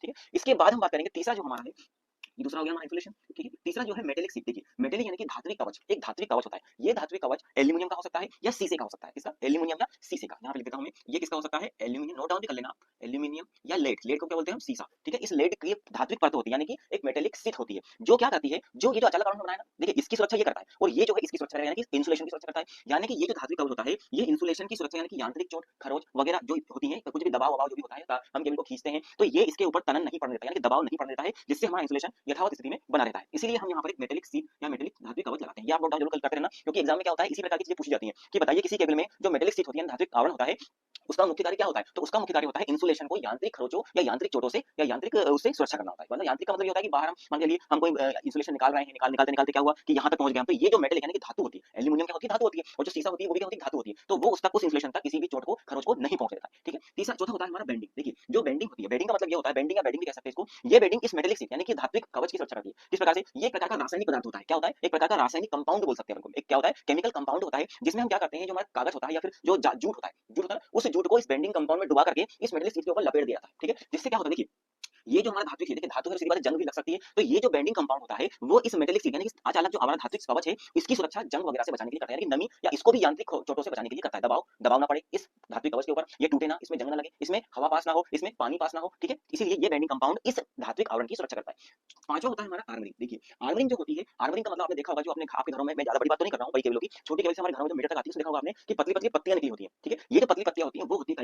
ठीक है। इसके बाद हम बात करेंगे तीसरा जो हमारा है, ये दूसरा हो गया हमारा इंसुलेशन, ठीक है। तीसरा जो है मेटेलिक सीट, देखिए मेटेलिक यानी कि धात्विक कवच, एक धात्विक कवच होता है। ये धात्विक कवच एल्यूमिनियम का हो सकता है या शीशे का हो सकता है। किसका? एल्यूमिनियम या शीशे का। यहाँ पे लिख देता हूँ मैं, ये किसका हो सकता है? एल्यूमिनियम, नोट डाउन भी कर लेना आप। एल्यूमिनियम या लेड, लेड को क्या बोलते हैं हम? शीशा, ठीक है। इस लेड की धात्विक परत होती है, यानी कि एक मेटेलिक सीट होती है, जो क्या करती है, जो ये जो अचालक आवरण बनाया ना, देखिए इसकी सुरक्षा ये करता है, और ये जो है इसकी सुरक्षा यानी कि इंसुलेशन की सुरक्षा करता है। यानी कि ये जो धात्विक कवच होता है, ये इंसुलेशन की सुरक्षा यानी कि यांत्रिक चोट, खरोच वगैरह जो होती है, कुछ भी दबाव वबाव जो भी होता है, हम केबल को खींचते हैं, तो ये इसके ऊपर तनन नहीं पड़ने देता, यानी कि दबाव नहीं पड़ने देता है, जिससे हमारा इंसुलेशन यथावत स्थिति में बना रहता है। इसीलिए हम यहाँ पर एक मेटेलिक सीट या मेटेलिक धात्विक कवच लगाते हैं। ये आप नोट डाउन जरूर करते रहना, क्योंकि एग्जाम में क्या होता है, इसी प्रकार की चीजें पूछी जाती हैं कि बताइए किसी केबल में जो मेटेलिक सीट होती है, धात्विक आवरण होता है, उसका मुख्य कार्य क्या होता है? तो उसका मुख्य कार्य होता है इंसुलेशन को यांत्रिक खरोचों या यांत्रिक चोटों से या यांत्रिक उससे सुरक्षा करना होता है। मतलब यांत्रिक का मतलब ये होता है कि बाहर हम मान के लिए हम कोई इंसुलेशन निकाल रहे हैं, निकालते निकालते क्या हुआ कि यहाँ तक पहुंच गया, तो ये जो मेटल यानी कि धातु होती है, एल्यूमिनियम क्या होती है? धातु होती है। और जो शीशा होती है वो भी क्या होती है? धातु होती है। तो वो उस तक, उस इंसुलेशन तक किसी भी चोट को, खरोच को नहीं पहुंच देता है, ठीक है। तीसरा चौथा होता है हमारा बेंडिंग। देखिए जो बेंडिंग होती है, बेंडिंग का मतलब ये होता है, बेंडिंग या बेंडिंग भी कह सकते हैं इसको, ये बेंडिंग इस मेटेलिक सीट यानी कि धात्विक कवच की सुरक्षा करती है। किस प्रकार से? ये एक प्रकार का रासायनिक पदार्थ होता है। क्या होता है? एक प्रकार का रासायनिक कंपाउंड बोल सकते हैं हम, एक क्या होता है? केमिकल कंपाउंड होता है, जिसमें हम क्या करते हैं, जो हमारा कागज होता है या फिर जो जूट होता है, जूट होता है ना, उस जूट को इस बेंडिंग कंपाउंड में डुबा करके इस मेटेलिक सीट के ऊपर लपेट दिया जाता है, ठीक है। जिससे क्या होता है, देखिए ये जो हमारा धातु है, देखिए धातु है, सीधी बात है, जंग भी लग सकती है। तो ये जो बेंडिंग कंपाउंड होता है, वो इस मेटेलिक सीट यानी कि अचालक जो हमारा धात्विक कवच है, इसकी सुरक्षा जंग वगैरह से बचाने के लिए करता है, यानी कि नमी या इसको भी यांत्रिक चोटों से बचाने के लिए करता है। दबाव दबाव ना पड़े इस धात्विक कवच के ऊपर, ये टूटे ना, इसमें जंग ना लगे, इसमें हवा पास ना हो, इसमें पानी पास ना हो, ठीक है। इसीलिए ये बेंडिंग कंपाउंड इस धात्विक आवरण की सुरक्षा करता है। पांचवा होता है हमारा आर्मरिंग। देखिए आर्मरिंग जो होती है, आर्मरिंग का मतलब आपने देखा होगा, जो अपने आपके घरों में, मैं ज्यादा बड़ी बात तो नहीं कर रहा हूँ, बड़ी केबलों की, छोटी केबल से हमारे घरों में जो मीटर तक आती है, उसमें देखा होगा आपने कि पतली पतली पत्तियां निकली होती है, ठीक है। ये जो पतली पत्तियां होती है, वो होती है